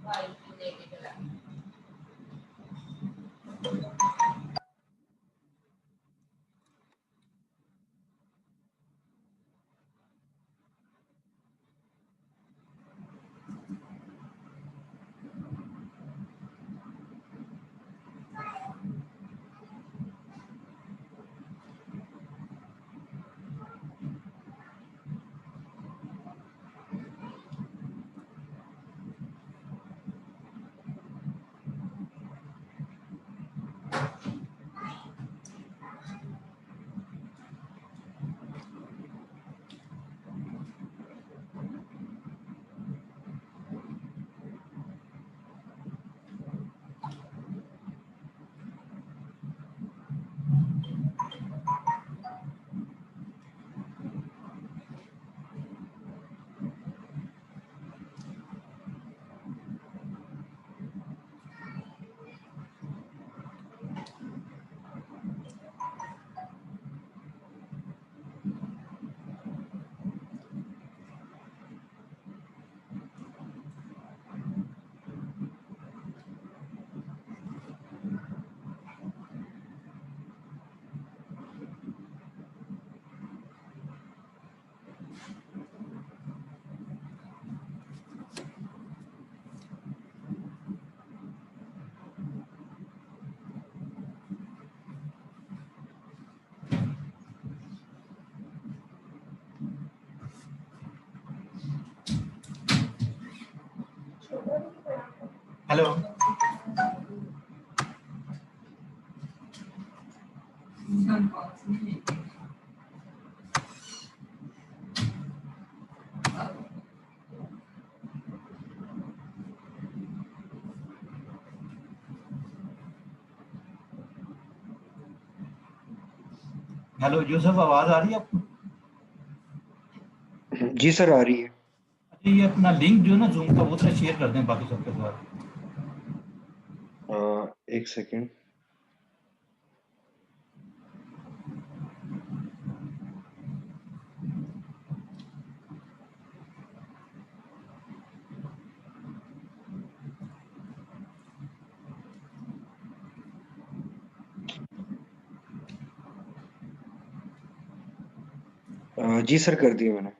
Hello hello Yusuf, आवाज आ रही है आपको? जी सर, आ रही है। अच्छा, ये अपना लिंक जो है ना जूम का, वो थोड़ा शेयर कर दें बाकी सबके साथ। एक सेकेंड। जी सर, कर दिया मैंने।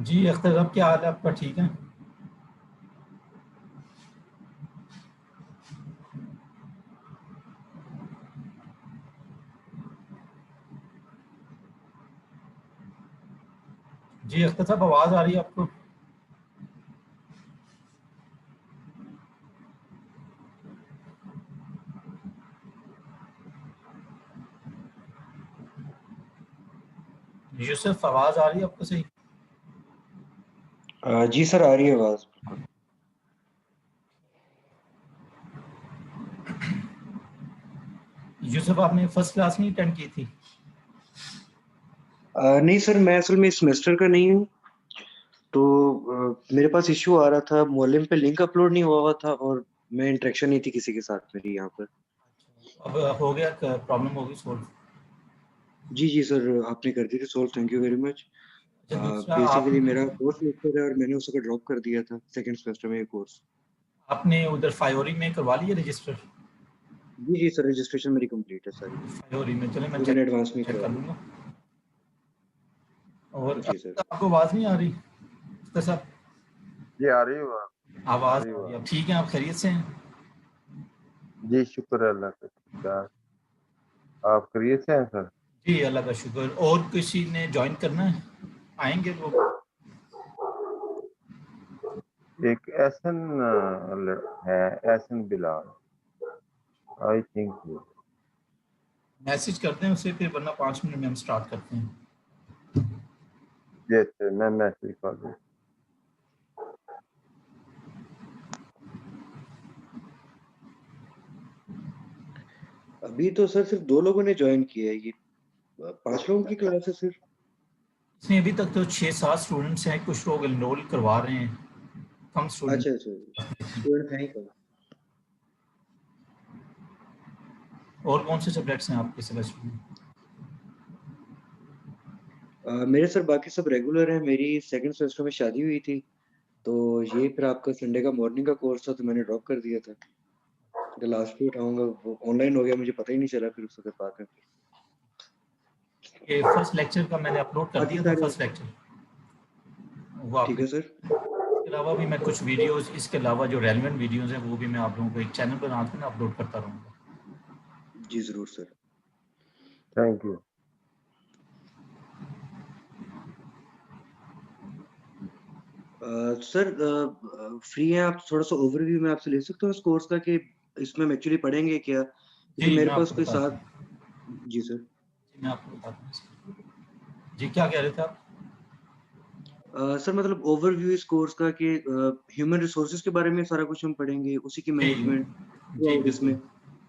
जी अख्तर साहब, क्या हाल है आपका? ठीक है? जी अख्तर साहब, आवाज़ आ रही है आपको? यूसुफ, आवाज़ आ रही है आपको सही? जी सर, आ रही है आवाज बिल्कुल। यूसुफ, आपने फर्स्ट क्लास नहीं अटेंड की थी? नहीं सर, मैं असल में इस सेमेस्टर का नहीं हूँ। तो मेरे पास इश्यू आ रहा था, मॉलम पे लिंक अपलोड नहीं हुआ हुआ था और मैं इंटरेक्शन नहीं थी किसी के साथ मेरी यहाँ पर। अब हो गया, प्रॉब्लम होगी सॉल्व? जी जी सर, आपने कर दी थी solve, thank you very much. अच्छा, दूसरा बेसिकली आपने मेरा फोर्थ सेमेस्टर है और मैंने उसको ड्रॉप कर दिया था सेकंड सेमेस्टर में ये कोर्स। आपने उधर फायोरी में करवा लिया रजिस्टर? जी जी सर, रजिस्ट्रेशन मेरी कंप्लीट है सारी। फायोरी में, चले मैं वो चेक मैंने एडवांस में चेक करवा कर ली। लूँगा। और जी सर। आपको आवाज़ नहीं आ रही अख्तर साहब? जी आ रही हुआ आ आवाज़ रही आ रही हुआ है। अब ठीक है, आप खैरियत से हैं? जी शुक्र है अल्लाह का। क्या आप खैरियत से हैं सर? जी अल्लाह का शुक्र। और किसी ने ज्वाइन करना है? आएंगे लोग? एक एहसन है, Ehsan Bilal, I think. Message करते हैं उसे फिर, वरना 5 मिनट में हम स्टार्ट करते हैं। जैसे मैं मैसेज कर दूँ। अभी तो सर सिर्फ 2 लोगों ने ज्वाइन किया है ये। 5 लोगों की क्लास है सर। इसमें अभी तक तो 6-7 स्टूडेंट्स हैं, कुछ लोग एनरोल करवा रहे हैं, कम स्टूडेंट। अच्छा अच्छा, स्टूडेंट है ही कम। और कौन से सब्जेक्ट्स हैं आपके सिलेबस में? मेरे सर बाकी सब रेगुलर हैं। मेरी सेकंड सेमेस्टर में शादी हुई थी, तो ये फिर आपका संडे का मॉर्निंग का कोर्स था तो मैंने ड्रॉप कर दिया था। जो लास्ट पे उठाऊंगा वो ऑनलाइन हो गया, मुझे पता ही नहीं चला फिर उस वक्त बाद में। ये फर्स्ट लेक्चर का मैंने अपलोड कर बाकी दिया था, सारे फर्स्ट लेक्चर वो ठीक आपने। है सर। इसके अलावा भी मैं कुछ वीडियोस, इसके अलावा जो रेलेवेंट वीडियोस हैं वो भी मैं आप लोगों को एक चैनल बना के ना अपलोड करता रहूँगा। जी ज़रूर sir. Thank you. Sir free हैं आप? थोड़ा-सा ओवरव्यू मैं आपसे ले सकता हूँ इस कोर्स का कि इसमें हम एक्चुअली पढ़ेंगे क्या? क्योंकि जी मेरे मैं पास आपको कोई बताता साथ। हूँ। जी सर। जी मैं आपको बताता हूँ। जी क्या कह रहे थे आप? सर मतलब ओवरव्यू इस कोर्स का कि ह्यूमन रिसोर्सेज के बारे में सारा कुछ हम पढ़ेंगे, उसी की जी मैनेजमेंट जी थ्रूआउट बिल्कुल इसमें।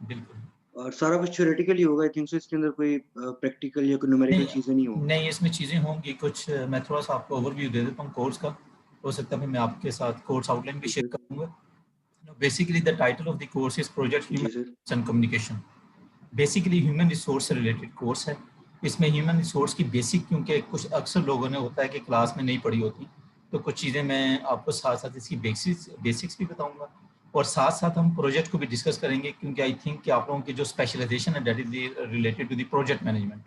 बिल्कुल। और सारा कुछ थ्योरेटिकल ही होगा आई थिंक सो, इसके अंदर कोई प्रैक्टिकल या कोई न्यूमेरिकल नहीं चीज़ें नहीं होंगी। नहीं, इसमें चीज़ें होंगी कुछ। मैं थोड़ा सा आपको ओवरव्यू दे देता हूँ कोर्स का। हो सकता है फिर मैं आपके साथ कोर्स आउटलाइन भी ठीक शेयर है। करूँगा। Basically the title of the course is project जी sir. Human and communication. Basically human resource से रिलेटेड कोर्स है। इसमें ह्यूमन रिसोर्स की बेसिक, क्योंकि कुछ अक्सर लोगों ने होता है कि क्लास में नहीं पढ़ी होती, तो कुछ चीज़ें मैं आपको साथ साथ इसकी बेसिक्स भी बताऊंगा। और साथ साथ हम प्रोजेक्ट को भी डिस्कस करेंगे, क्योंकि आई थिंक कि आप लोगों की जो स्पेशलाइजेशन है that is related to the project management.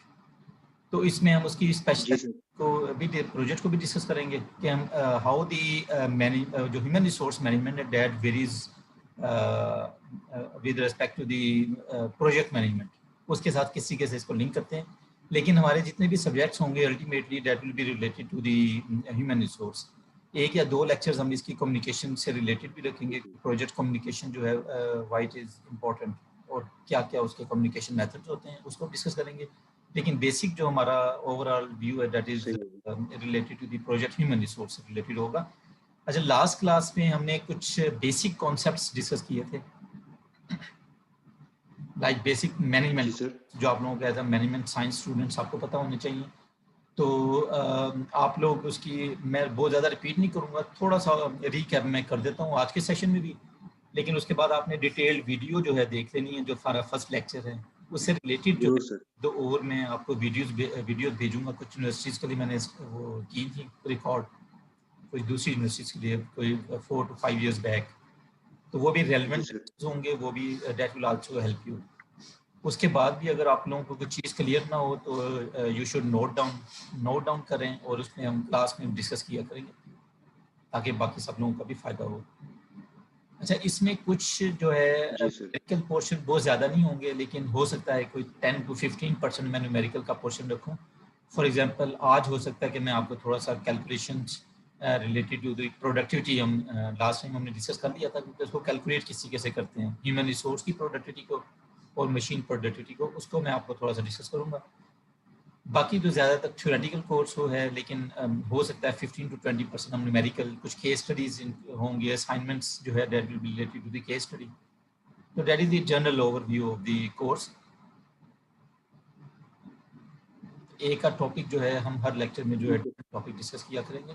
तो इसमें हम उसकी जी स्पेशल सर। को भी, प्रोजेक्ट को भी डिस्कस करेंगे कि हम हाउ दी जो ह्यूमन रिसोर्स मैनेजमेंट है that varies with respect to the project management, उसके साथ किस तरीके से इसको लिंक करते हैं। लेकिन हमारे जितने भी सब्जेक्ट्स होंगे ultimately that will be related to the human resource. एक या दो लेक्चर्स हम इसकी कम्युनिकेशन से रिलेटेड भी रखेंगे। प्रोजेक्ट कम्युनिकेशन जो है वाई इट इज़ इम्पॉर्टेंट, और क्या क्या उसके कम्युनिकेशन मेथड्स होते हैं उसको डिस्कस करेंगे। लेकिन बेसिक जो हमारा ओवरऑल व्यू है दैट इज सही है। Related to the project human resource से रिलेटेड होगा। अच्छा, लास्ट क्लास में हमने कुछ बेसिक कॉन्सेप्ट्स डिस्कस किए थे, लाइक बेसिक जी मैनेजमेंट। सर। जो आप लोगों के as a management science students आपको पता होने चाहिए। तो आप लोग उसकी, मैं बहुत ज़्यादा रिपीट नहीं करूँगा, थोड़ा सा रीकैप मैं कर देता हूँ आज के सेशन में भी। लेकिन उसके बाद आपने डिटेल्ड वीडियो जो है देख लेनी है, जो हमारा फर्स्ट लेक्चर है उससे रिलेटेड जो ज़रूर है। सर। तो और मैं आपको वीडियोस भेजूंगा। कुछ यूनिवर्सिटीज़ के लिए मैंने वो की थी रिकॉर्ड, कुछ दूसरी यूनिवर्सिटीज़ के लिए, कोई 4 to 5 years बैक। तो वो भी जी रेलिवेंट सर। होंगे, वो भी that will also help you. उसके बाद भी अगर आप लोगों को कुछ चीज़ क्लियर ना हो तो यू शुड नोट डाउन करें, और उसमें हम क्लास में डिस्कस किया करेंगे ताकि बाकी सब लोगों का भी फ़ायदा हो। अच्छा, इसमें कुछ जो है जी सर। न्यूमेरिकल पोर्शन बहुत ज़्यादा नहीं होंगे, लेकिन हो सकता है कोई 10 to 15% मैं न्यूमेरिकल का पोर्शन रखूँ। फॉर एग्जांपल आज हो सकता है कि मैं आपको थोड़ा सा calculations related to the productivity, हम लास्ट टाइम हमने डिस्कस कर लिया था क्योंकि उसको कैलकुलेट किस तरीके से करते हैं, ह्यूमन रिसोर्स की प्रोडक्टिविटी को और मशीन प्रोडक्टिविटी को, उसको मैं आपको थोड़ा सा डिस्कस करूँगा। बाकी तो ज़्यादातर थ्योरेटिकल कोर्स हो है, लेकिन हो सकता है 15 to 20% हम न्यूमेरिकल, कुछ केस स्टडीज होंगे, असाइनमेंट्स जो है that will be related to the case study. तो that is the general overview of the course. एक का टॉपिक जो है हम हर लेक्चर में जो है टॉपिक डिस्कस किया करेंगे।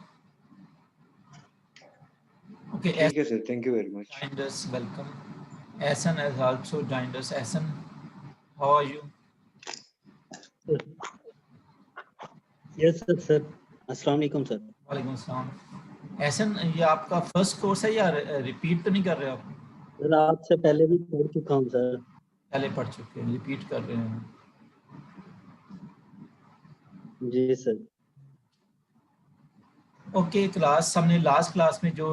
ओके, ठीक है sir, thank you very much. joined us, welcome. Ehsan has also joined us. Ehsan, how are you? Yes sir, अस्सलाम वालेकुम सर। वालेकुम अस्सलाम। एहसन, ये आपका फर्स्ट कोर्स है या रिपीट तो नहीं कर रहे हो आप? सर आपसे पहले भी पढ़ चुका हूँ सर। पहले पढ़ चुके हैं, रिपीट कर रहे हैं। जी सर। ओके क्लास, हमने लास्ट क्लास में जो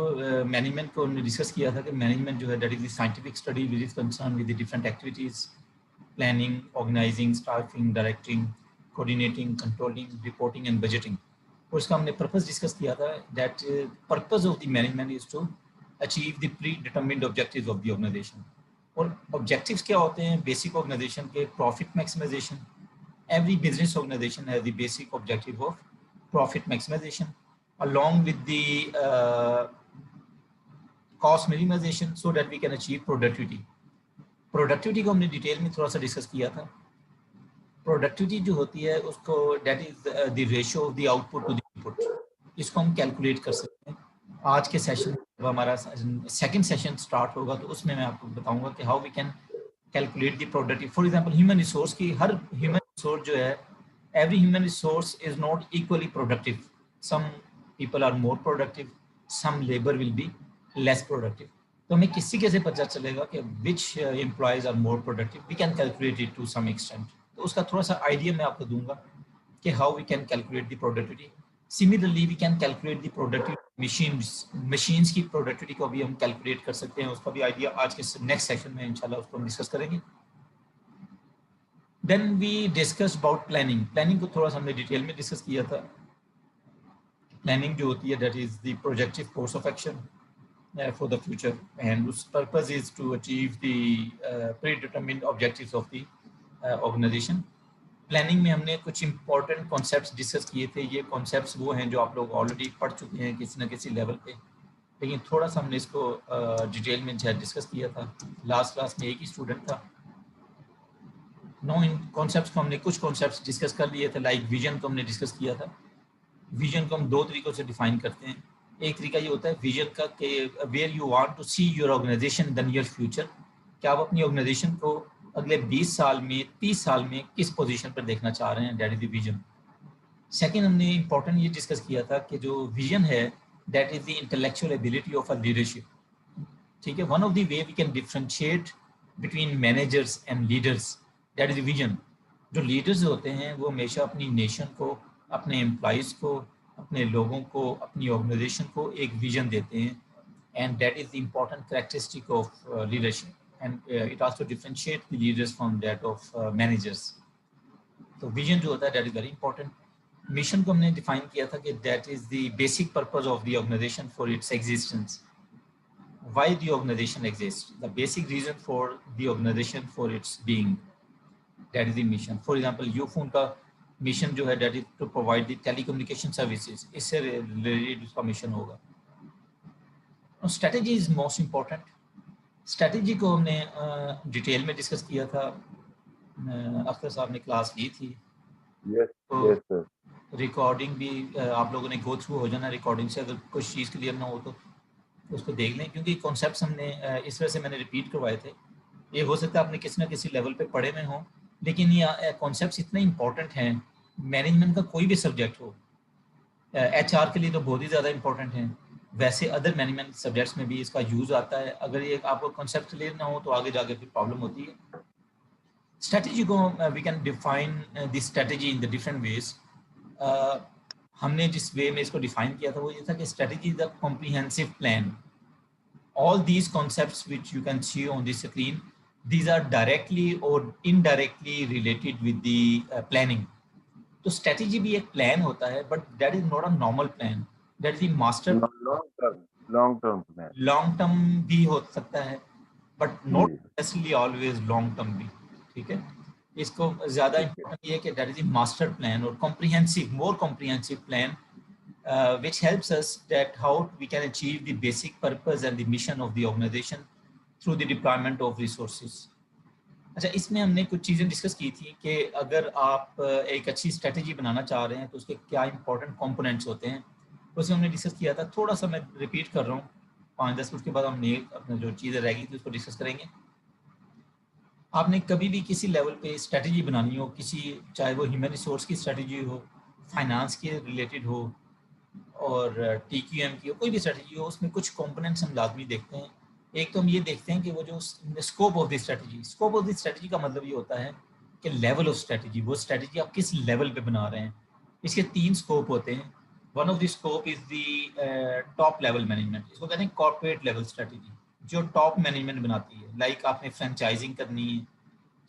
मैनेजमेंट को डिस्कस किया था कि मैनेजमेंट जो है that is the scientific study which is concern with the different activities, planning, organizing, staffing, directing, coordinating, controlling, reporting and budgeting. और उसका हमने पर्पस डिस्कस किया था that purpose of the management is to achieve the predetermined objectives of the organization. और objectives क्या होते हैं basic organization के? Profit maximization. Every business organization has the basic objective of profit maximization along with the cost minimization so that we can achieve productivity. Productivity को हमने detail में थोड़ा सा डिस्कस किया था। प्रोडक्टिविटी जो होती है उसको that is the ratio of the output to the input, इसको हम कैलकुलेट कर सकते हैं। आज के सेशन जब हमारा सेकंड सेशन स्टार्ट होगा तो उसमें मैं आपको बताऊंगा कि how we can calculate the productive. For example human resource की, हर ह्यूमन रिसोर्स जो है, every human resource is not equally productive. Some people are more productive, some labor will be less productive. तो हमें किसी कैसे पता चलेगा कि which employees are more productive? We can calculate it to some extent. तो उसका थोड़ा सा आइडिया मैं आपको दूंगा कि how we can calculate the productivity. Similarly, we can calculate the productivity machines की productivity को भी हम calculate कर सकते हैं। उसका भी आइडिया आज के next session में इंशाल्लाह उसको हम डिस्कस करेंगे। Then we discussed about planning. Planning को थोड़ा सा हमने डिटेल में डिस्कस किया था। प्लानिंग जो होती है that is the projective course of action for the future and उस purpose is to achieve the predetermined objectives of the organisation. Planning में हमने कुछ इंपॉर्टेंट कॉन्सेप्ट्स डिस्कस किए थे। ये कॉन्सेप्ट्स वो हैं जो आप लोग ऑलरेडी पढ़ चुके हैं किसी न किसी लेवल पे, लेकिन थोड़ा सा हमने इसको डिटेल में डिस्कस किया था। लास्ट क्लास में एक ही स्टूडेंट था। इन कॉन्सेप्ट्स को हमने कुछ कॉन्सेप्ट्स डिस्कस कर लिए थे, लाइक विजन को हमने डिस्कस किया था। विजन को हम दो तरीकों से डिफाइन करते हैं। एक तरीका ये होता है विजन का कि where you want to see your organization in the near future, कि आप अपनी ऑर्गेनाइजेशन को अगले 20 साल में 30 साल में किस पोजीशन पर देखना चाह रहे हैं, that is the vision. Second हमने इंपॉर्टेंट ये डिस्कस किया था कि जो विजन है that is the intellectual ability of a leadership. ठीक है, one of the way we can differentiate between managers and leaders, that is the vision. जो लीडर्स होते हैं वो हमेशा अपनी नेशन को, अपने एम्प्लॉइज़ को, अपने लोगों को, अपनी ऑर्गेनाइजेशन को एक विजन देते हैं and that is the important characteristic of leadership and it also differentiate the leaders from that of managers. तो विजन जो होता है that is very important. Mission को हमने डिफाइन किया था कि that is the basic purpose of the organization for its existence. Why the organization exist, the basic reason for the organization for its being, that is the mission. For example Ufone का mission जो है that is to provide the telecommunication services, इससे related उसका mission होगा। और strategy is most important. Strategy को हमने detail में डिस्कस किया था, अख्तर साहब ने क्लास ली थी। Yes sir. रिकॉर्डिंग भी आप लोगों ने गो थ्रू हो जाना रिकॉर्डिंग से, अगर कुछ चीज़ क्लियर ना हो तो उसको देख लें, क्योंकि कॉन्सेप्ट्स हमने इस वजह से मैंने रिपीट करवाए थे। ये हो सकता है आपने किसी ना किसी लेवल पे पढ़े में हों, लेकिन ये कॉन्सेप्ट्स इतने इंपॉर्टेंट हैं। मैनेजमेंट का कोई भी सब्जेक्ट हो, एचआर के लिए तो बहुत ही ज़्यादा इंपॉर्टेंट है, वैसे अदर मैनेजमेंट सब्जेक्ट्स में भी इसका यूज़ आता है। अगर ये आपको कॉन्सेप्ट क्लियर ना हो तो आगे जाके फिर प्रॉब्लम होती है। स्ट्रेटजी को we can define the strategy in the different ways. हमने जिस वे में इसको डिफाइन किया था वो ये था कि strategy is the comprehensive plan. All these concepts which you can see on this screen, these are directly or indirectly related with the planning. तो स्ट्रेटेजी भी एक प्लान होता है, but that is not a normal plan, that is the master. Long term plan, long term भी हो सकता है, but not जी नेसेसरली ऑलवेज लॉन्ग टर्म भी। ठीक है, इसको ज्यादा ठीक है। इंपॉर्टेंट ये है कि that is the master plan और comprehensive, more comprehensive plan which helps us that how we can achieve the basic purpose and the mission of the organization through the deployment of resources. अच्छा, इसमें हमने कुछ चीज़ें discuss की थी कि अगर आप एक अच्छी स्ट्रेटजी बनाना चाह रहे हैं तो उसके क्या इंपॉर्टेंट कंपोनेंट्स होते हैं, उसमें हमने डिस्कस किया था। थोड़ा सा मैं रिपीट कर रहा हूँ, 5-10 मिनट के बाद हमने अपना जो चीज़ें रह गई थी उसको डिस्कस करेंगे। आपने कभी भी किसी लेवल पे स्ट्रेटजी बनानी हो, किसी, चाहे वो ह्यूमन रिसोर्स की स्ट्रेटजी हो, फाइनेंस के रिलेटेड हो और TQM की हो, कोई भी स्ट्रेटजी हो, उसमें कुछ कंपोनेंट्स हम लाजमी देखते हैं। एक तो हम ये देखते हैं कि वो जो scope of the strategy, scope of the strategy का मतलब ये होता है कि लेवल ऑफ स्ट्रेटजी, वो स्ट्रेटजी आप किस लेवल पे बना रहे हैं। इसके 3 स्कोप होते हैं। One of the scope is the top level management, इसको कहते हैं कॉर्पोरेट लेवल स्ट्रेटजी, जो टॉप मैनेजमेंट बनाती है। लाइक आपने फ्रेंचाइजिंग करनी है,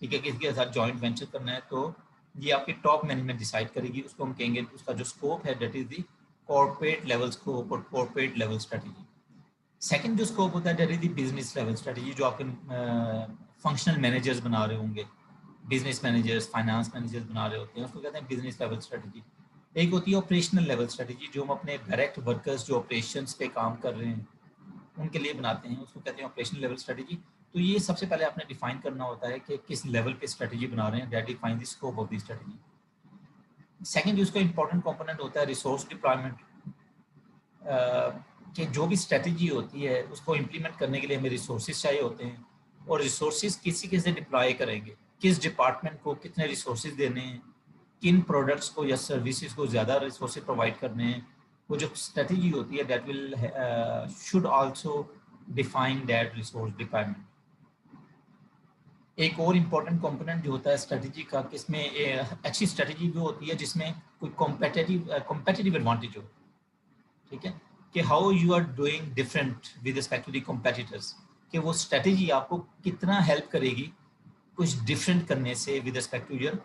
ठीक है, किसी के साथ जॉइंट वेंचर करना है, तो ये आपकी टॉप मैनेजमेंट डिसाइड करेगी, उसको हम कहेंगे, उसका जो स्कोप है that is the corporate level scope और कॉर्पोरेट लेवल स्ट्रेटजी। सेकंड जो स्कोप होता है that is the business level strategy, जो आपके फंक्शनल मैनेजर्स बना रहे होंगे, बिजनेस मैनेजर्स, फाइनेंस मैनेजर्स बना रहे होते हैं, उसको कहते हैं बिजनेस लेवल स्ट्रेटजी। एक होती है ऑपरेशनल लेवल स्ट्रेटजी, जो हम अपने डायरेक्ट वर्कर्स जो ऑपरेशंस पे काम कर रहे हैं उनके लिए बनाते हैं, उसको कहते हैं ऑपरेशनल लेवल स्ट्रेटजी। तो ये सबसे पहले आपने डिफाइन करना होता है कि किस लेवल पे स्ट्रेटजी बना रहे हैं, that define the scope of the strategy. Second जो उसका इंपॉर्टेंट कंपोनेंट होता है रिसोर्स डिप्लॉयमेंट, कि जो भी स्ट्रेटजी होती है उसको इम्प्लीमेंट करने के लिए हमें रिसोर्सेज चाहिए होते हैं, और रिसोर्सेज किसी किसी डिप्लॉय करेंगे, किस डिपार्टमेंट को कितने रिसोर्सेज देने हैं, किन प्रोडक्ट्स को या सर्विसेज को ज़्यादा रिसोर्सेज प्रोवाइड करने हैं। वो जो स्ट्रेटजी होती है that will should also define that resource deployment. एक और इम्पॉर्टेंट कंपोनेंट जो होता है स्ट्रेटजी का, किसमें अच्छी स्ट्रेटजी भी होती है जिसमें कोई कॉम्पिटिटिव एडवांटेज हो, ठीक है, कि how you are doing different with respect to the competitors, कि वो स्ट्रेटजी आपको कितना हेल्प करेगी कुछ डिफरेंट करने से with respect to your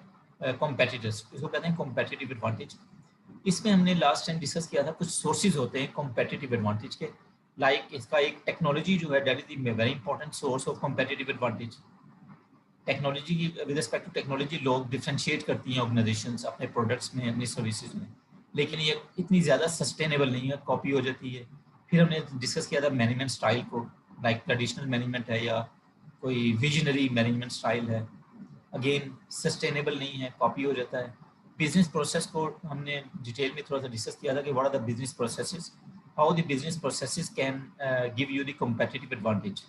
competitors, इसको कहते हैं कॉम्पिटिटिव एडवांटेज। इसमें हमने लास्ट टाइम डिस्कस किया था कुछ सोर्सेज होते हैं कॉम्पिटिटिव एडवांटेज के, लाइक इसका एक टेक्नोलॉजी जो है that is the very important source of competitive advantage. Technology की, विद रिस्पेक्ट टू टेक्नोलॉजी लोग डिफरेंशिएट करती हैं ऑर्गेनाइजेशंस अपने प्रोडक्ट्स में, अपनी सर्विसेज में, लेकिन ये इतनी ज़्यादा सस्टेनेबल नहीं है, कॉपी हो जाती है। फिर हमने डिस्कस किया था मैनेजमेंट स्टाइल को, लाइक ट्रेडिशनल मैनेजमेंट है या कोई विजनरी मैनेजमेंट स्टाइल है, अगेन सस्टेनेबल नहीं है, कॉपी हो जाता है। बिजनेस प्रोसेस को हमने डिटेल में थोड़ा सा डिस्कस किया था कि what are the business processes, how the business processes can give you the competitive advantage.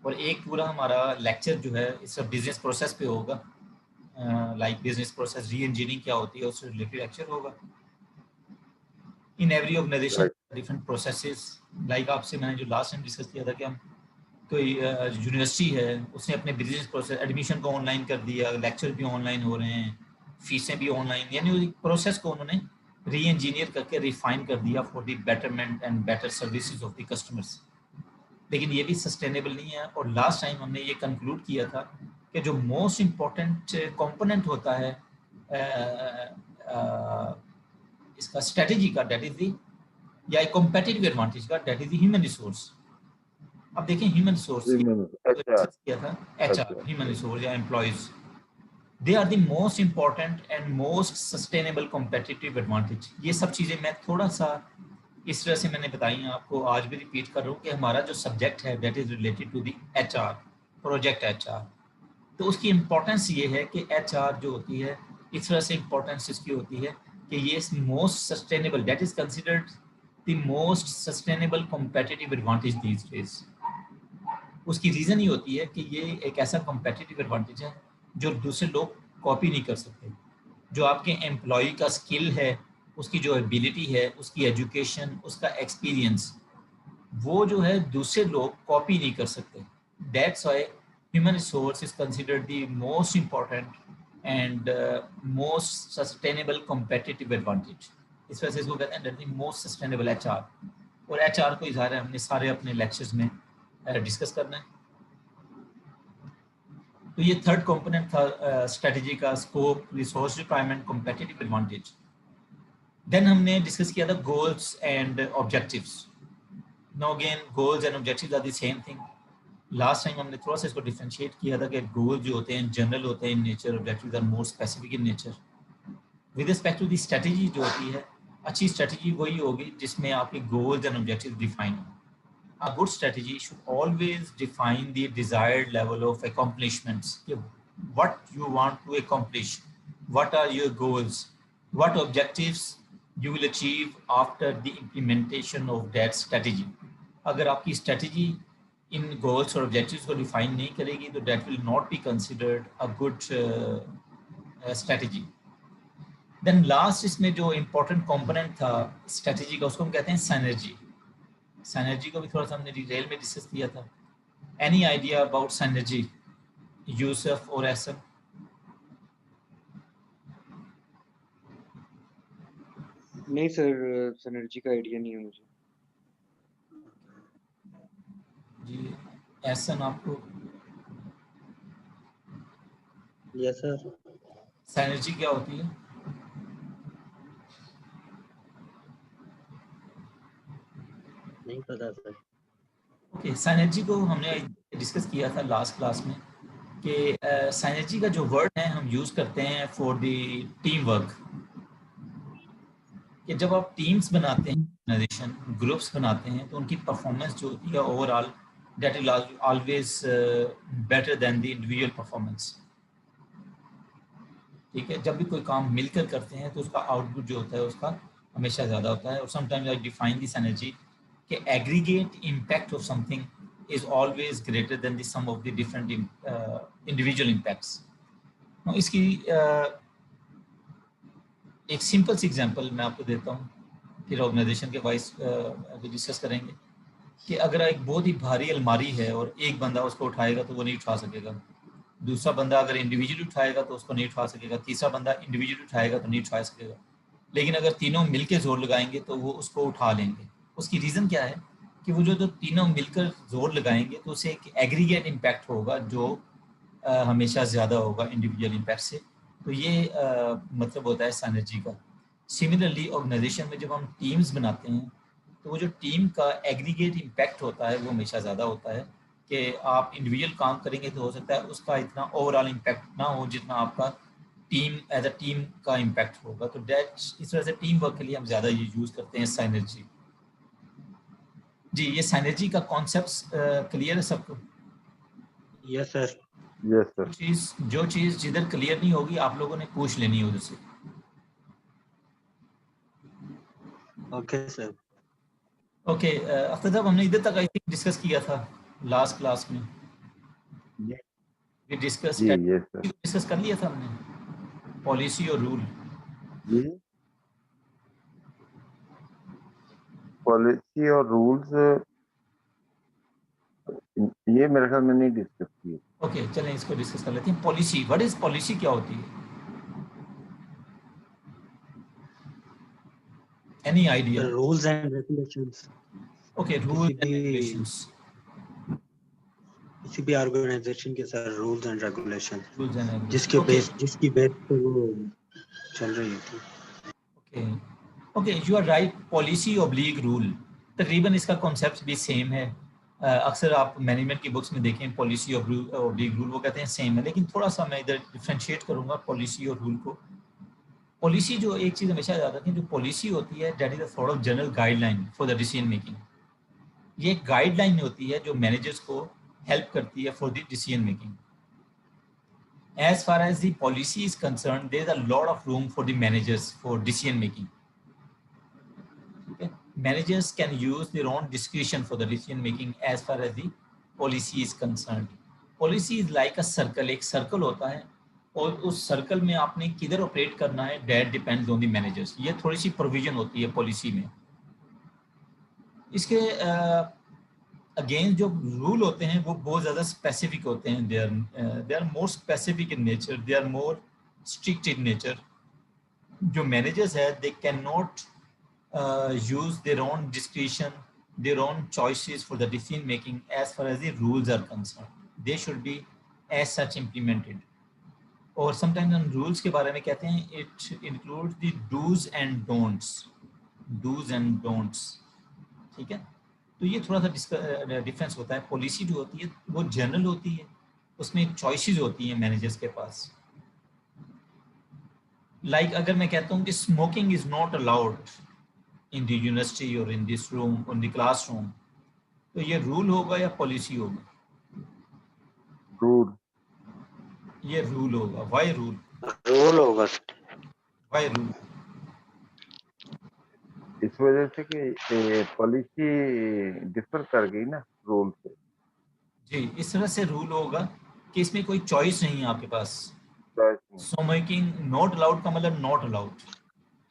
और एक पूरा हमारा लेक्चर जो है इस बिजनेस प्रोसेस पे होगा, like business process reengineering क्या होती है उससे रिलेटेड लेक्चर होगा। In every organization right, different processes, like आपसे मैंने जो लास्ट टाइम डिस्कस किया था कि हम कोई यूनिवर्सिटी है, उसने अपने बिजनेस प्रोसेस एडमिशन को ऑनलाइन कर दिया, लेक्चर भी ऑनलाइन हो रहे हैं, फीसें भी ऑनलाइन, यानी प्रोसेस को उन्होंने री इंजीनियर करके रिफाइन कर दिया for the betterment and better services of the customers, लेकिन ये भी सस्टेनेबल नहीं है। और लास्ट टाइम हमने ये कंक्लूड किया था कि जो मोस्ट इम्पॉर्टेंट कंपोनेंट होता है इसका स्ट्रेटजी का, दैट इज द, या कॉम्पिटिटिव एडवांटेज का, that is the human resource. अब देखें ह्यूमन रिसोर्स अच्छा किया था, HR ह्यूमन रिसोर्स या employees, they are the most important and most sustainable competitive advantage. ये सब चीज़ें मैं थोड़ा सा इस तरह से मैंने बताई हैं आपको, आज भी रिपीट कर रहा हूँ कि हमारा जो सब्जेक्ट है that is related to the HR, project HR। तो उसकी इम्पोर्टेंस ये है कि HR जो होती है, इस तरह से इम्पोर्टेंस इसकी होती है कि ये most sustainable, that is considered the most sustainable competitive advantage these days. उसकी रीज़न ये होती है कि ये एक ऐसा कॉम्पिटिटिव एडवांटेज है जो दूसरे लोग कॉपी नहीं कर सकते। जो आपके एम्प्लॉय का स्किल है, उसकी जो एबिलिटी है, उसकी एजुकेशन, उसका एक्सपीरियंस, वो जो है दूसरे लोग कॉपी नहीं कर सकते। That's why human resource is considered the most important and most sustainable competitive advantage. इस वजह से इसको कहते हैं that the most sustainable HR। और HR को इज़ार है हमने सारे अपने लेक्चर्स में डिस्कस करना है। तो ये थर्ड कंपोनेंट था स्ट्रेटजी का, scope, resource requirement, competitive advantage. Then हमने डिस्कस किया था goals and objectives. Now again goals and objectives are the same thing. Last time हमने थोड़ा सा इसको डिफरेंशिएट किया था कि गोल जो होते हैं जनरल होते हैं in nature, objectives are more specific in nature. With respect to the strategy जो होती है, अच्छी स्ट्रेटजी वही होगी जिसमें आपके गोल्स एंड ऑब्जेक्टिव्स डिफाइन हो। A good strategy should always define the desired level of accomplishments. What you want to accomplish, what are your goals, what objectives you will achieve after the implementation of that strategy. अगर आपकी strategy इन goals और objectives को define नहीं करेगी तो that will not be considered a good strategy. Then last इसमें जो important component था strategy का, उसको हम कहते हैं synergy. Synergy को भी थोड़ा सा हमने डिटेल में डिस्कस किया था। Any idea about synergy, Yusuf और एहसन? नहीं सर, सिनर्जी का आइडिया नहीं है मुझे। जी एहसन, आपको? Yes sir. synergy क्या होती है? नहीं पता सर। ओके, synergy को हमने डिस्कस किया था लास्ट क्लास में कि synergy का जो वर्ड है हम यूज करते हैं फॉर द टीम वर्क। कि जब आप टीम्स बनाते हैं, ऑर्गेनाइजेशन ग्रुप्स बनाते हैं, तो उनकी परफॉर्मेंस जो होती है overall that is always better than the individual performance. ठीक है, जब भी कोई काम मिलकर करते हैं तो उसका आउटपुट जो होता है उसका हमेशा ज़्यादा होता है। और sometimes I define this energy कि aggregate impact of something is always greater than the sum of the different individual impacts. इसकी एक सिंपल सी एग्जांपल मैं आपको देता हूँ, फिर ऑर्गेनाइजेशन के वाइज अभी डिस्कस करेंगे कि अगर एक बहुत ही भारी अलमारी है और एक बंदा उसको उठाएगा तो वो नहीं उठा सकेगा, दूसरा बंदा अगर इंडिविजुअली उठाएगा तो उसको नहीं उठा सकेगा, तीसरा बंदा इंडिविजुअली उठाएगा तो नहीं उठा सकेगा, लेकिन अगर तीनों मिलके जोर लगाएंगे तो वो उसको उठा लेंगे। उसकी रीज़न क्या है कि वो जो तीनों मिलकर जोर लगाएंगे तो उससे एक एग्रीगेट इम्पैक्ट होगा जो हमेशा ज़्यादा होगा इंडिविजुअल इम्पैक्ट से। तो ये मतलब होता है सिनर्जी का। सिमिलरली ऑर्गेनाइजेशन में जब हम टीम्स बनाते हैं तो वो जो टीम का एग्रीगेट इम्पैक्ट होता है वो हमेशा ज़्यादा होता है कि आप इंडिविजुअल काम करेंगे तो हो सकता है उसका इतना ओवरऑल इम्पैक्ट ना हो जितना आपका टीम एज अ टीम का इम्पैक्ट होगा। तो दैट इस तरह से टीम वर्क के लिए हम ज़्यादा ये यूज़ करते हैं सिनर्जी। जी, ये सिनर्जी का कॉन्सेप्ट क्लियर है सबको? Yes sir. Yes sir. जो चीज़ जिधर क्लियर नहीं होगी आप लोगों ने पूछ लेनी है उधर से। Okay sir. ओके अख्तर साहब, हमने इधर तक आई थिंक डिस्कस किया था लास्ट क्लास में। जी डिस्कस जी यस सर। डिस्कस कर लिया था हमने, पॉलिसी और रूल। जी पॉलिसी और रूल्स ये मेरे ख्याल में नहीं डिस्कस किए। ओके चलें इसको डिस्कस कर लेते हैं। पॉलिसी, व्हाट इज पॉलिसी, क्या होती है? Any idea? Rules and regulations. Okay, rules and regulations. किसी भी ऑर्गेनाइजेशन के सर rules and regulation rules and regulations, जिसकी बेस पे वो चल रही थी। Okay okay, you are right. Policy ऑब्लिक रूल, तकरीबन इसका कॉन्सेप्ट भी सेम है। अक्सर आप मैनेजमेंट की बुक्स में देखें पॉलिसी ऑब्लिक रूल, वो कहते हैं सेम है, लेकिन थोड़ा सा मैं इधर डिफ्रेंशिएट करूंगा पॉलिसी और रूल को। पॉलिसी जो एक चीज़ हमेशा याद रखें, जो पॉलिसी होती है that is a sort of general guideline for the decision making. ये एक गाइडलाइन होती है जो मैनेजर्स को हेल्प करती है for the decision making. As far as the policy is concerned, there is a lot of room for the managers for decision making. Okay? Managers can use their own discretion for the decision making as far as the policy is concerned. Policy is like a circle, एक circle होता है और उस circle में आपने किधर operate करना है that depends on the managers. ये थोड़ी सी प्रोविजन होती है पॉलिसी में। इसके अगेन जो रूल होते हैं वो बहुत ज़्यादा स्पेसिफिक होते हैं। They are more specific in nature, they are more strict in nature. जो मैनेजर्स है they can not use their own discretion, their own choices for the decision making as far as the rules are concern. They should be as such implemented. और sometimes हम rules के बारे में कहते हैं it includes the dos and don'ts, ठीक है। तो ये थोड़ा सा डिफरेंस होता है। पॉलिसी जो होती है वो जनरल होती है, उसमें चॉइसेस होती हैं मैनेजर्स के पास। लाइक अगर मैं कहता हूँ कि smoking is not allowed in the university और इन दिस रूम और इन द क्लासरूम, तो ये रूल होगा या पॉलिसी होगा? रूल। ये रूल होगा। Why rule? रूल होगा सर। Why rule? इस वजह से कि पॉलिसी डिफर कर गई ना रूल से। जी, इस तरह से रूल होगा कि इसमें कोई चॉइस नहीं है आपके पास। Choice नहीं। स्मोकिंग नॉट अलाउड का मतलब नॉट अलाउड,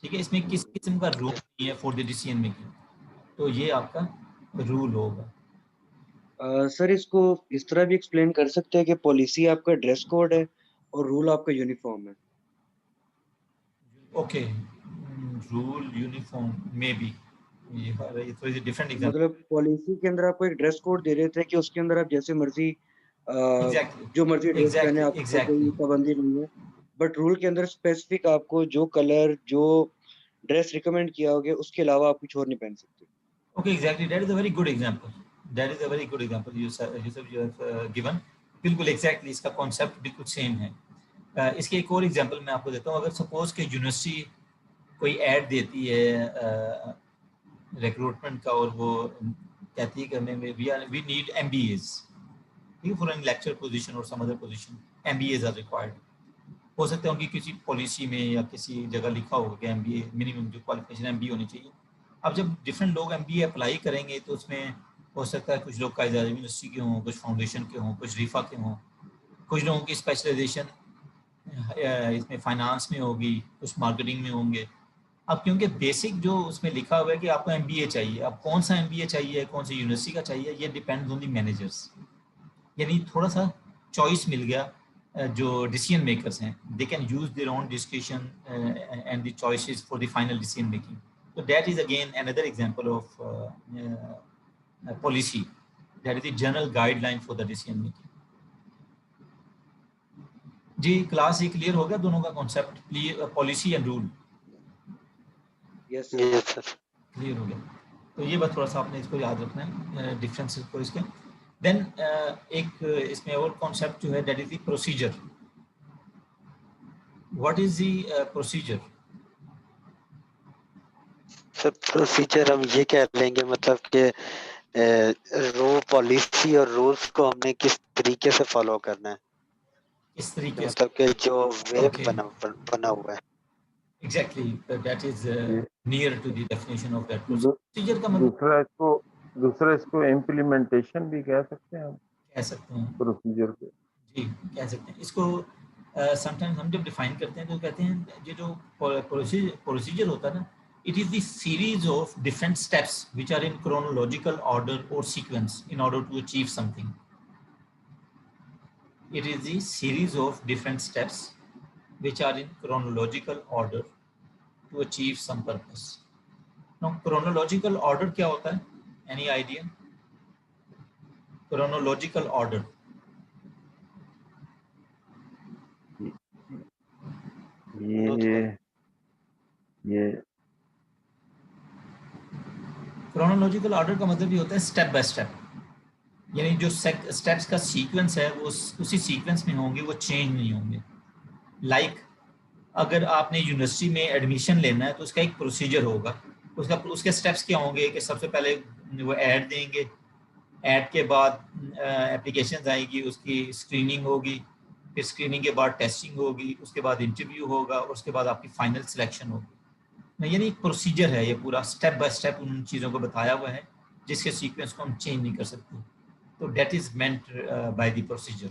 ठीक है। इसमें किसी किस्म का रूल नहीं है फॉर द डिसीजन मेकिंग, तो ये आपका रूल होगा। सर इसको इस तरह भी एक्सप्लेन कर सकते हैं कि पॉलिसी आपका ड्रेस कोड है और रूल आपका यूनिफॉर्म है। ओके, रूल यूनिफॉर्म में भी ये थोड़ी सी डिफरेंट एग्जांपल। मतलब पॉलिसी के अंदर आपको एक ड्रेस कोड दे रहे थे कि उसके अंदर आप जैसे मर्जी जो मर्जी ड्रेस पहने, आपको कोई पाबंदी नहीं है। बट रूल के अंदर स्पेसिफिक आपको जो कलर, जो ड्रेस रिकमेंड किया होगा, उसके अलावा आप कुछ और नहीं पहन सकते। Okay, exactly. That is a very good example. That is a very good example you have given. बिल्कुल exactly इसका concept बिल्कुल same है। इसके एक और एग्जांपल मैं आपको देता हूँ। अगर सपोज कि यूनिवर्सिटी कोई ऐड देती है रिक्रूटमेंट का और वो कहती है कि हमें वी नीड MBAs, ठीक है, फॉर एन लेक्चर पोजीशन और some other position MBAs are required. हो सकता है उनकी किसी पॉलिसी में या किसी जगह लिखा होगा कि MBA मिनिमम जो क्वालिफिकेशन MBA होनी चाहिए। अब जब डिफरेंट लोग MBA अप्लाई करेंगे तो उसमें हो सकता है कुछ लोग कायद यूनिवर्सिटी के हों, कुछ फाउंडेशन के हों, कुछ रिफा के हों, कुछ लोगों की स्पेशलाइजेशन इसमें फाइनेंस में होगी, कुछ मार्केटिंग में होंगे। अब क्योंकि बेसिक जो उसमें लिखा हुआ है कि आपको MBA चाहिए, अब कौन सा MBA चाहिए, कौन सी यूनिवर्सिटी का चाहिए, ये डिपेंड्स ऑन द मैनेजर्स। यानी थोड़ा सा चॉइस मिल गया जो डिसीजन मेकर्स हैं, they can use their own description and the choices for the final decision making. So that is again another example of policy, that is the general guideline for the decision making. जी, class ये clear हो गया दोनों का concept, policy and rule yes sir. Clear हो गया? तो ये बस थोड़ा सा आपने इसको याद रखना है डिफरेंसेस को इसके। देन एक इसमें और कॉन्सेप्ट जो है that is the procedure. What is the procedure? Sir procedure हम ये कह लेंगे मतलब कि पॉलिसी और रूल्स को हमने किस तरीके से फॉलो करना है, इस तरीके से, मतलब कि जो वे Okay. बना हुआ है। Exactly, that is ये near to the definition of that दू- procedure का मतलब दूसरा इसको इम्प्लीमेंटेशन भी कह सकते हैं हम, कह सकते हैं। प्रोसीजर को। जी, कह सकते हैं इसको। समटाइम्स हम जब डिफाइन करते हैं तो कहते हैं ये जो प्रोसीजर होता है ना, it is the series of different steps which are in chronological order और sequence in order to achieve something. It is the series of different steps which are in chronological order to achieve some purpose. Now chronological order क्या होता है? Any idea? Chronological order ये chronological order का मतलब ये होता है step by step, यानी जो स्टेप्स का सीक्वेंस है वो उसी सीक्वेंस में होंगे, वो चेंज नहीं होंगे। लाइक अगर आपने यूनिवर्सिटी में एडमिशन लेना है तो उसका एक प्रोसीजर होगा, उसके स्टेप्स क्या होंगे कि सबसे पहले वो ऐड देंगे, ऐड के बाद एप्लीकेशन आएगी, उसकी स्क्रीनिंग होगी, फिर स्क्रीनिंग के बाद टेस्टिंग होगी, उसके बाद इंटरव्यू होगा, उसके बाद आपकी फाइनल सिलेक्शन होगी। यानी एक प्रोसीजर है ये पूरा, स्टेप बाय स्टेप उन चीज़ों को बताया हुआ है जिसके सीक्वेंस को हम चेंज नहीं कर सकते। तो that is meant by the procedure.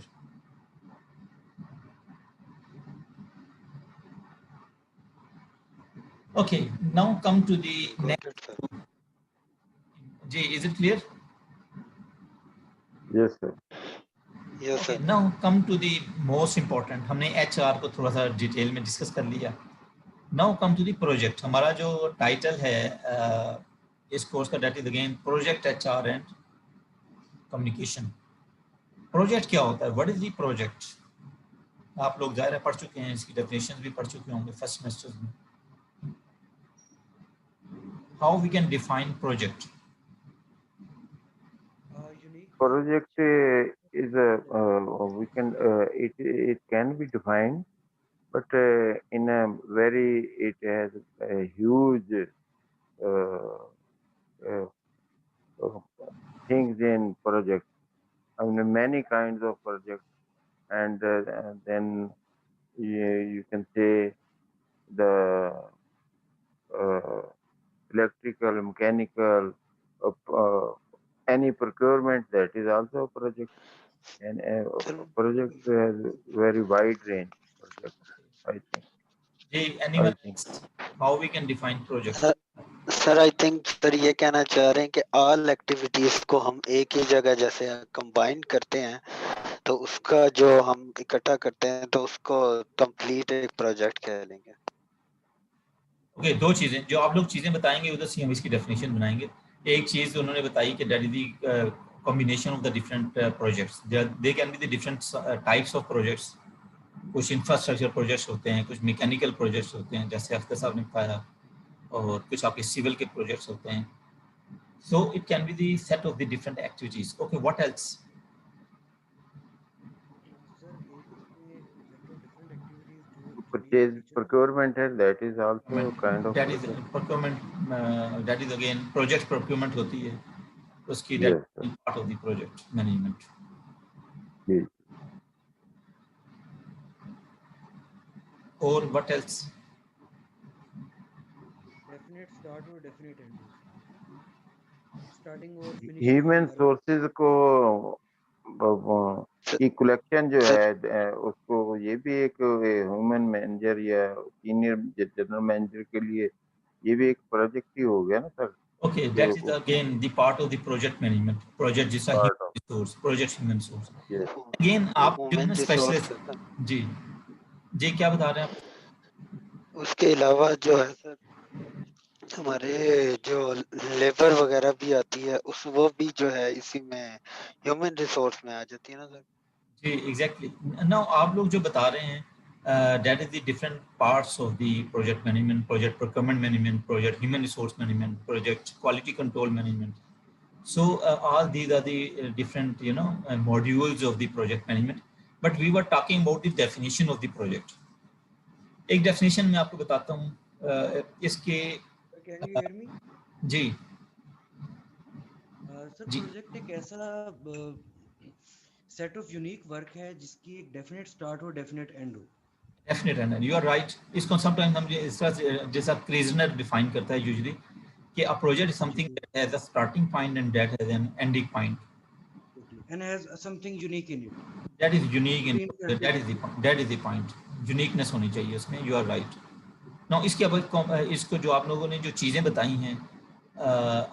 Okay, now come to the next. जी, is it clear? Yes sir. Yes sir. Now come to the most important. हमने HR को थोड़ा सा डिटेल में डिस्कस कर लिया। Now come to the project. हमारा जो टाइटल है इस कोर्स का, that is again project HR and communication. Project क्या होता है? What is the project? आप लोग ज़ाहिर है पढ़ चुके हैं, इसकी डेफिनेशन भी पढ़ चुके होंगे फर्स्ट सेमेस्टर में. How we can define project? Unique Project is we can it can be defined, but in a very it has a huge uh, uh, uh, things in project. I mean many kinds of projects, and then you can say the uh, electrical, mechanical, any procurement, that is also a project. And Sir, project has very wide range of projects, I think. जी, I anyone think. else? How we can define project? Sir I think sir ये कहना चाह रहे हैं कि all activities को हम एक ही जगह जैसे कंबाइन करते हैं तो उसका जो हम इकट्ठा करते हैं तो उसको कंप्लीट एक प्रोजेक्ट कह लेंगे. ओके, दो चीजें जो आप लोग चीजें बताएंगे उधर से हम इसकी डेफिनेशन बनाएंगे. एक चीज उन्होंने बताई कि that is the combination of the different projects. They can be the different types of projects. कुछ इंफ्रास्ट्रक्चर प्रोजेक्ट्स होते हैं, कुछ मैकेनिकल प्रोजेक्ट्स होते हैं जैसे अख्तर साहब ने बताया, और कुछ आपके सिविल के प्रोजेक्ट्स होते हैं. So it can be the set of the different activities. Okay, what else? Sir एक इसमें सेट ऑफ डिफरेंट एक्टिविटीज जो unique Purchase feature. procurement, and that is also a kind of that is project. Procurement. That is again project procurement होती है उसकी. That Yes, sir. Is part of the project management. Yes. और what else? Definite start और definite and. Starting और finishing के Human बारे में. sources को की कलेक्शन जो सर है उसको ये भी एक ह्यूमन मैनेजर या सीनियर जनरल मैनेजर के लिए ये भी एक प्रोजेक्ट ही हो गया ना sir. Okay, that is again the part of the project management. Project जैसा Part human of. resource, project human resource. Yes. Again आप जो है ह्यूमन ना रिसोर्स स्पेशलिस्ट. जी जी, क्या बता रहे हैं आप? उसके अलावा जो है सर हमारे जो लेबर वगैरह भी आती है उस वो भी जो है इसी में ह्यूमन रिसोर्स में आ जाती है ना सर. जी एग्जैक्टली. नाउ आप लोग जो बता रहे हैं that is the different parts of the project management, project procurement management, project human resource management, project quality control management. So all these are the different modules of the project management. But we were talking about the definition of the project. एक definition मैं आपको बताता हूँ इसके. Can you hear me? जी sir जी, project एक ऐसा सेट ऑफ यूनिक वर्क है जिसकी एक डेफिनेट स्टार्ट हो डेफिनेट एंड हो. डेफिनेट है. You are right. इसको समटाइम्स हम इस तरह से जैसा क्रेजनर डिफाइन करता है यूजुअली कि a project is something that has a starting point and that has an ending point. And has something unique in it. That is unique in. Reinforces that is the point. Uniqueness होनी चाहिए उसमें. You are right. Now इसके अब इसको जो आप लोगों ने जो चीज़ें बताई हैं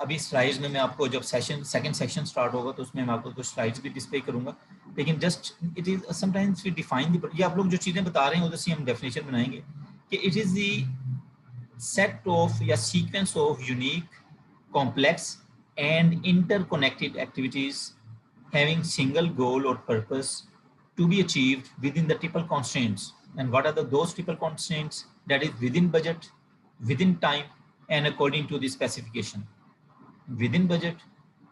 अभी स्लाइड्स में मैं आपको जब सेकंड सेक्शन स्टार्ट होगा तो उसमें मैं आपको कुछ स्लाइड्स भी डिस्प्ले करूंगा. लेकिन just it is sometimes we define the. ये आप लोग जो चीज़ें बता रहे हैं उधर से हम डेफिनेशन बनाएंगे कि it is the set of या sequence of unique, complex and interconnected activities having single goal or purpose to be achieved within the triple constraints. And what are those triple constraints? That is within budget, within time, and according to the specification. Within budget,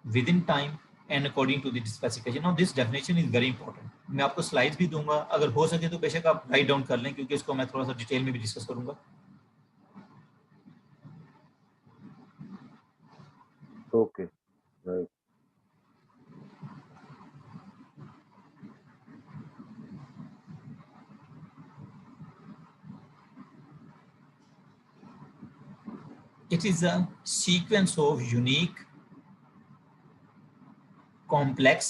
within time, and according to the specification. Now this definition is very important. मैं आपको slides भी दूंगा, अगर हो सके तो बेशक आप write down कर लें क्योंकि इसको मैं थोड़ा सा डिटेल में भी डिस्कस करूंगा. Okay. Right. It is a sequence of unique, complex,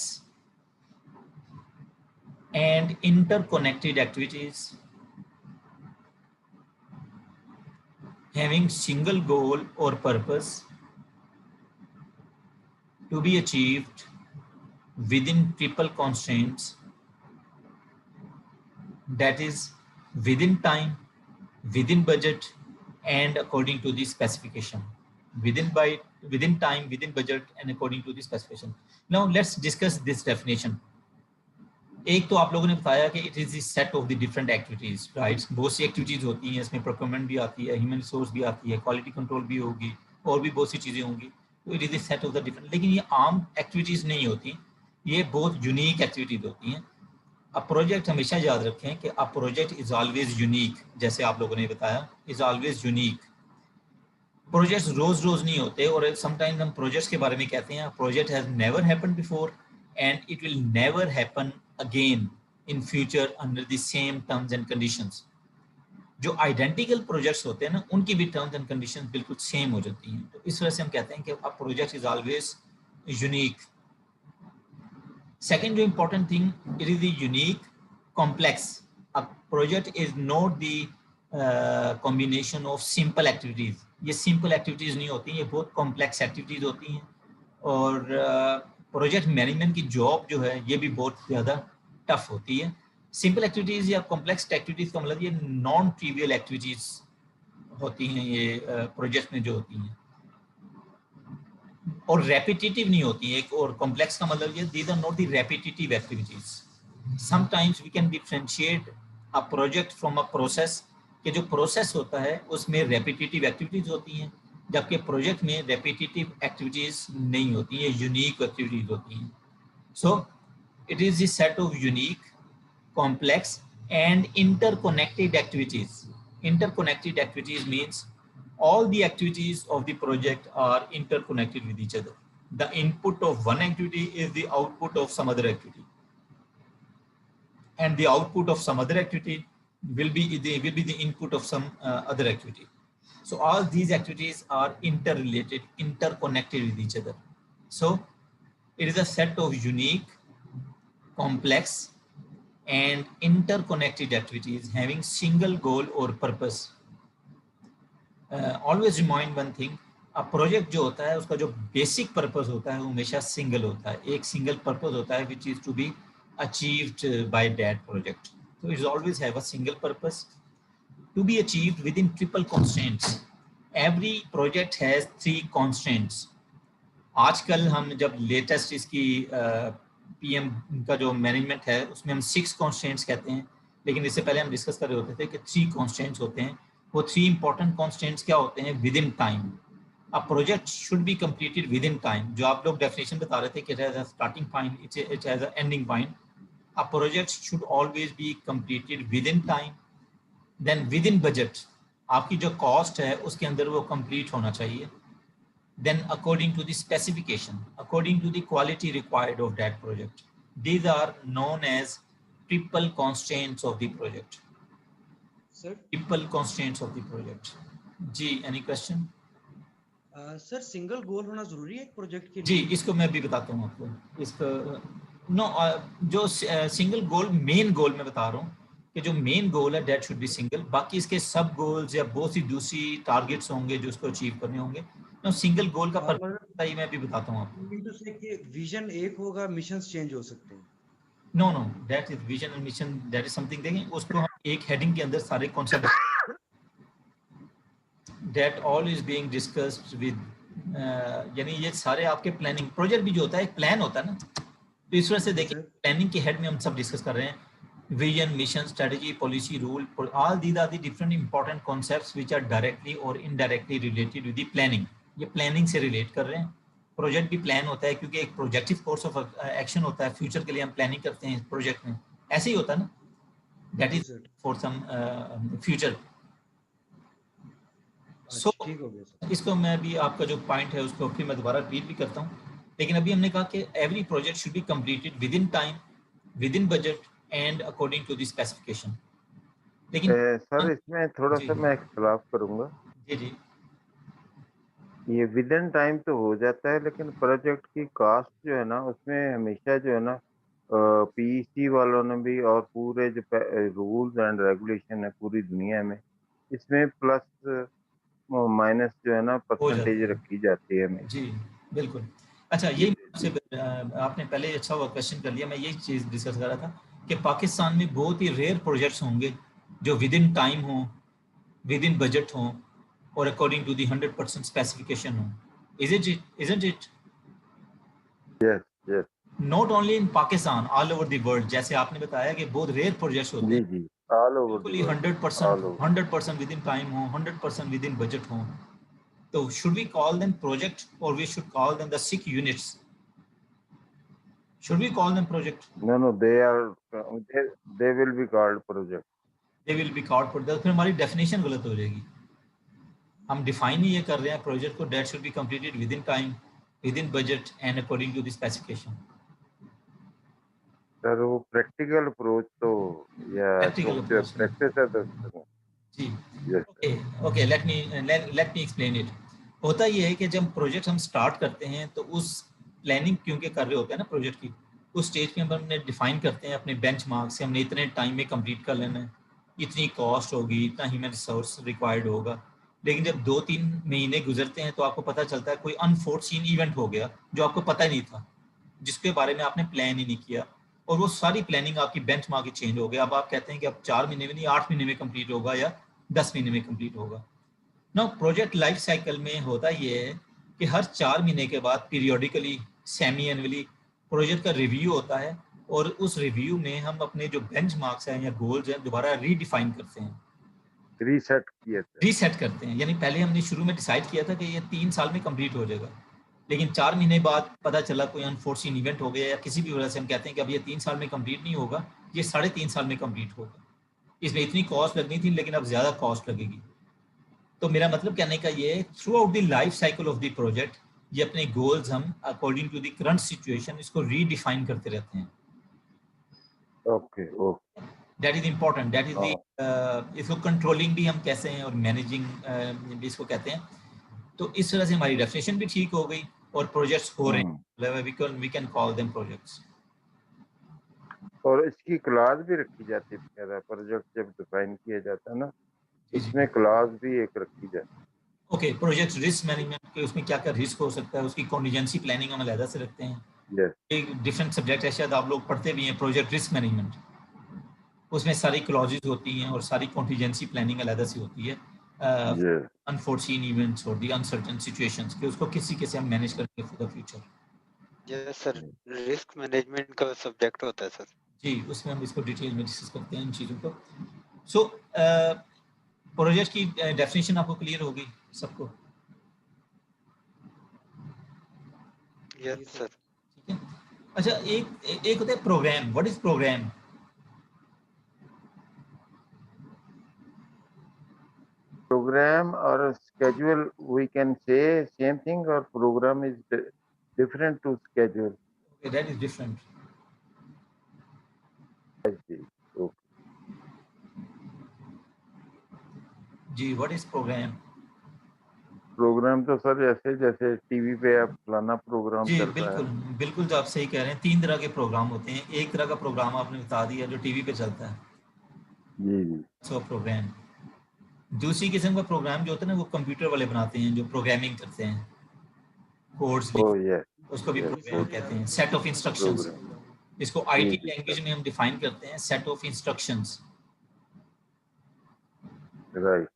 and interconnected activities having single goal or purpose to be achieved within triple constraints, that is within time, within budget, and according to the specification. Within time, within budget, and according to the specification. Now let's discuss this definition. एक तो आप लोगों ने बताया कि it is the set of the different activities, right. बहुत सी activities होती हैं, इसमें प्रोक्योरमेंट भी आती है, ह्यूमन रिसोर्स भी आती है, क्वालिटी कंट्रोल भी होगी, और भी बहुत सी चीजें होंगी। तो it is the set of the different, लेकिन ये आम एक्टिविटीज नहीं होती, ये बहुत यूनिक एक्टिविटीज होती हैं। अब प्रोजेक्ट हमेशा याद रखें कि a project is always unique, जैसे आप लोगों ने बताया, इज ऑलवेज यूनिक। प्रोजेक्ट्स रोज रोज नहीं होते, और समटाइम्स हम प्रोजेक्ट्स के बारे में कहते हैं project has never happened before and it will never happen again in future under the same terms and conditions. जो आइडेंटिकल प्रोजेक्ट्स होते हैं ना, उनकी भी टर्म्स एंड कंडीशंस बिल्कुल सेम हो जाती हैं। तो इस वजह से हम कहते हैं कि a project is always unique. Second, the important thing, it is the unique, complex. A project is not the combination of simple activities. ये simple activities नहीं होती, ये बहुत complex activities होती हैं। और प्रोजेक्ट मैनेजमेंट की जॉब जो है ये भी बहुत ज़्यादा टफ होती है। सिंपल एक्टिविटीज़ या कॉम्प्लेक्स एक्टिविटीज़ का मतलब ये नॉन ट्रिवियल एक्टिविटीज़ होती हैं, ये प्रोजेक्ट में जो होती हैं, और रेपिटेटिव नहीं होती है। एक और कॉम्प्लेक्स का मतलब ये these are not the repetitive activities. Sometimes we can differentiate a project from a process, कि जो प्रोसेस होता है उसमें रेपिटेटिव एक्टिविटीज होती हैं, जबकि प्रोजेक्ट में रेपिटेटिव एक्टिविटीज नहीं होती हैं, यूनिक एक्टिविटीज होती हैं। So it is the set of unique, complex and interconnected activities. Interconnected activities means all the activities of the project are interconnected with each other. The input of one activity is the output of some other activity, and the output of some other activity will be the input of some other activity. So all these activities are interrelated, interconnected with each other. So it is a set of unique, complex and interconnected activities having single goal or purpose. Always remind one thing, अब project जो होता है उसका जो basic purpose होता है वो हमेशा सिंगल होता है, एक सिंगल पर्पस होता है which is to be achieved by that project. So it always have a single purpose to be achieved within triple constraints. Every project has 3 constraints. आजकल हम जब लेटेस्ट इसकी पीएम का जो मैनेजमेंट है उसमें हम 6 कॉन्स्टेंट्स कहते हैं, लेकिन इससे पहले हम डिस्कस कर रहे होते थे कि 3 कॉन्स्टेंट्स होते हैं। वो 3 इंपॉर्टेंट कॉन्स्टेंट्स क्या होते हैं? Within time. A project should be completed within time, जो आप लोग डेफिनेशन बता रहे थे कि it has a starting point, it has a ending point. A project should always be completed within time. Then within budget, आपकी जो cost है उसके अंदर वो कंप्लीट होना चाहिए। Then according to the specification, according to the quality required of that project. These are known as triple constraints of the project. Sir Triple constraints of the project. जी, any question? Sir single goal होना जरूरी है एक project के जी, लिए? इसको मैं भी बताता हूँ आपको। इसको नो, जो सिंगल गोल, मेन गोल मैं बता रहा हूँ कि जो मेन गोल है दैट शुड बी सिंगल। बाकी इसके सब गोल्स या बहुत सी दूसरी टारगेट्स होंगे जो उसको अचीव करने होंगे। नो, सिंगल गोल का पर्पस मैं भी बताता हूँ आपको। मीन टू से कि विजन एक होगा, मिशंस चेंज हो सकते हैं। No no, that is vision and mission, that is something. देखें उसको हम एक हेडिंग के अंदर सारे concept, that all is being discussed with, यानी ये सारे आपके प्लानिंग प्रोजेक्ट भी जो होता है एक प्लान होता है ना। तो इस वजह से देखिए प्लानिंग के हेड में हम सब डिस्कस कर रहे हैं, vision, mission, strategy, policy, rule, all these are the different important concepts which are directly और indirectly related with the planning. ये प्लानिंग से रिलेट कर रहे हैं। प्रोजेक्ट भी प्लान होता है क्योंकि एक प्रोजेक्टिव कोर्स ऑफ एक्शन होता है, फ्यूचर के लिए हम प्लानिंग करते हैं प्रोजेक्ट में, ऐसे ही होता है ना, that is for some future. So ठीक हो गया सर। इसको मैं भी आपका जो पॉइंट है उसको फिर मैं दोबारा रिपीट भी करता हूँ, लेकिन अभी हमने कहा कि every project should be completed within time, within budget and according to the specification. लेकिन सर इसमें थोड़ा सा मैं इख्तिलाफ करूंगा। जी जी, ये विद इन टाइम तो हो जाता है, लेकिन प्रोजेक्ट की कॉस्ट जो है ना उसमें हमेशा जो है ना पीईसी वालों ने भी और पूरे जो रूल्स एंड रेगुलेशन है पूरी दुनिया में, इसमें प्लस माइनस जो है ना परसेंटेज रखी जाती है हमें। जी बिल्कुल। अच्छा, ये आपने पहले अच्छा हुआ क्वेश्चन कर लिया, मैं यही चीज़ डिस्कस कर रहा था कि पाकिस्तान में बहुत ही रेयर प्रोजेक्ट्स होंगे जो विद इन टाइम हो, विद इन बजट हो और अकॉर्डिंग टू दी 100% स्पेसिफिकेशन हो। Isn't it? Yes yes. Not only in Pakistan, all over the world. जैसे आपने बताया कि बहुत रेयर प्रोजेक्ट्स होते जी हैं, जी, ऑल ओवर बिल्कुल द ही world, 100% all over. 100% within time हो, 100% विद इन बजट हो, तो should we call them project और we should call them the sick units? Should we call them project? No no, they will be called project. They will be called project. फिर हमारी definition गलत हो जाएगी। हम define ही ये कर रहे हैं प्रोजेक्ट को, that should be completed within time, within budget and according to the specification. Sir वो प्रैक्टिकल अप्रोच तो या प्रैक्टिकल जो अप्रोच नहीं। प्रैक्टिस है तो जी, yes okay okay, let me explain it. होता ये है कि जब प्रोजेक्ट हम स्टार्ट करते हैं तो उस प्लानिंग क्योंकि कर रहे होते हैं ना प्रोजेक्ट की, उस स्टेज पे हम हमने डिफाइन करते हैं अपने बेंचमार्क से, हमने इतने टाइम में कंप्लीट कर लेना है, इतनी कॉस्ट होगी, इतना ह्यूमन रिसोर्स रिक्वायर्ड होगा। लेकिन जब 2-3 महीने गुजरते हैं तो आपको पता चलता है कोई अनफोर्चून इवेंट हो गया जो आपको पता ही नहीं था, जिसके बारे में आपने प्लान ही नहीं किया, और वो सारी प्लानिंग आपकी बेंचमार्क चेंज हो गया। अब आप कहते हैं कि अब 4 महीने में नहीं, 8 महीने में कंप्लीट होगा या 10 महीने में कंप्लीट होगा। ना प्रोजेक्ट लाइफ साइकिल में होता ये है कि हर 4 महीने के बाद पीरियोडिकली, सेमी एनुअली प्रोजेक्ट का रिव्यू होता है, और उस रिव्यू में हम अपने जो बेंचमार्क्स हैं या गोल्स हैं दोबारा रीडिफाइन करते हैं, रीसेट किए थे। रीसेट करते हैं। यानी पहले हमने शुरू में डिसाइड किया था कि ये 3 साल में कंप्लीट हो जाएगा, लेकिन 4 महीने बाद पता चला कोई अनफोर्चून इवेंट हो गया या किसी भी वजह से हम कहते हैं कि अब ये 3 साल में कंप्लीट नहीं होगा, ये 3.5 साल में कंप्लीट होगा। इसमें इतनी कॉस्ट लगनी थी लेकिन अब ज़्यादा कॉस्ट लगेगी। तो मेरा मतलब कहने का ये है, throughout the life cycle of the project ये अपने गोल्स हम according to the current situation इसको रीडिफाइन करते रहते हैं। Okay okay. That is important, that is हाँ। द इसको कंट्रोलिंग भी हम कैसे हैं और मैनेजिंग भी इसको कहते हैं। तो इस तरह से हमारी डेफिनेशन भी ठीक हो गई और प्रोजेक्ट्स हो रहे हैं, we can call them projects. और इसकी क्लास भी रखी जाती है, प्रोजेक्ट जब डिफाइन किया जाता है ना, जी जी, इसमें क्लास भी एक रखी जाती ओके। प्रोजेक्ट रिस्क मैनेजमेंट के उसमें क्या क्या रिस्क हो सकता है, उसकी कॉन्टीजेंसी प्लानिंग हम अलग से रखते हैं। है। यस। एक डिफरेंट सब्जेक्ट है, शायद आप लोग पढ़ते भी हैं, प्रोजेक्ट रिस्क मैनेजमेंट। उसमें सारी क्लॉजेज होती हैं और सारी कॉन्टीजेंसी प्लानिंग अलग से होती है, यस। अनफोर्सीन इवेंट्स और दी अनसर्टेन सिचुएशंस कि उसको किसी कैसे हम मैनेज करेंगे for the future. Yes sir, risk management का सब्जेक्ट होता है सर। जी, उसमें हम इसको डिटेल में डिस्कस करते हैं इन चीज़ों को। सो प्रोजेक्ट की डेफिनेशन आपको क्लियर होगी सबको? Yes sir. ठीक है। अच्छा, एक होता है program. What is program? Program or schedule, we can say same thing, or program is different to schedule. Okay, that is different. I see. Okay. जी, व्हाट इज प्रोग्राम? प्रोग्राम तो sir जैसे जैसे टीवी पे आप फलाना programme जी चल रहा है। बिल्कुल बिल्कुल, जो आप सही कह रहे हैं। 3 तरह के प्रोग्राम होते हैं। एक तरह का प्रोग्राम आपने बता दिया जो टीवी पे चलता है, जी जी। सो प्रोग्राम। दूसरी किस्म का प्रोग्राम जो होता है ना वो कंप्यूटर वाले बनाते हैं, जो प्रोग्रामिंग करते हैं, कोड्स ओ लिखते यस हैं, उसको भी यस, प्रोग्राम कहते हैं। Set of instructions, program. इसको जी आईटी जी सर। लैंग्वेज में हम डिफाइन करते हैं, सेट ऑफ इंस्ट्रक्शंस। राइट।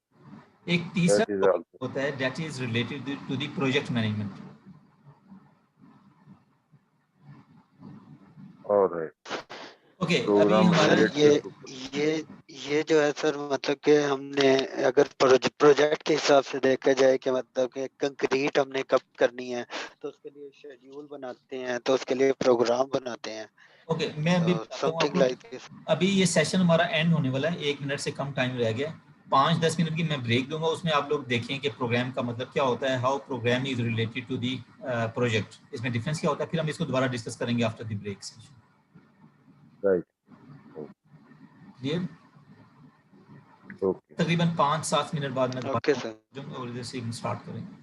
एक तीसरा दैट इज टॉपिक आल्सो होता है that is related to the project management. Alright. Okay, अभी प्रोग्राम हमारा सर रिलेटेड टू। ये ये जो है सर, मतलब कि हमने अगर प्रोजेक्ट के हिसाब से देखा जाए कि मतलब कि कंक्रीट हमने कब करनी है, तो उसके लिए शेड्यूल बनाते हैं, तो उसके लिए प्रोग्राम बनाते हैं। ओके, मैं अभी तो बताता हूँ आप समथिंग लोग। Like this. अभी ये सेशन हमारा एंड होने वाला है, 1 मिनट से कम टाइम रह गया। 5-10 मिनट की मैं ब्रेक दूंगा, उसमें आप लोग देखें कि प्रोग्राम का मतलब क्या होता है, how program is related to the project, इसमें डिफरेंस क्या होता है, फिर हम इसको दोबारा डिस्कस करेंगे after the break session. Right. Clear? Okay. तकरीबन 5-7 मिनट बाद मैं ओके दोबारा सर। दूंगा और इधर से स्टार्ट करेंगे।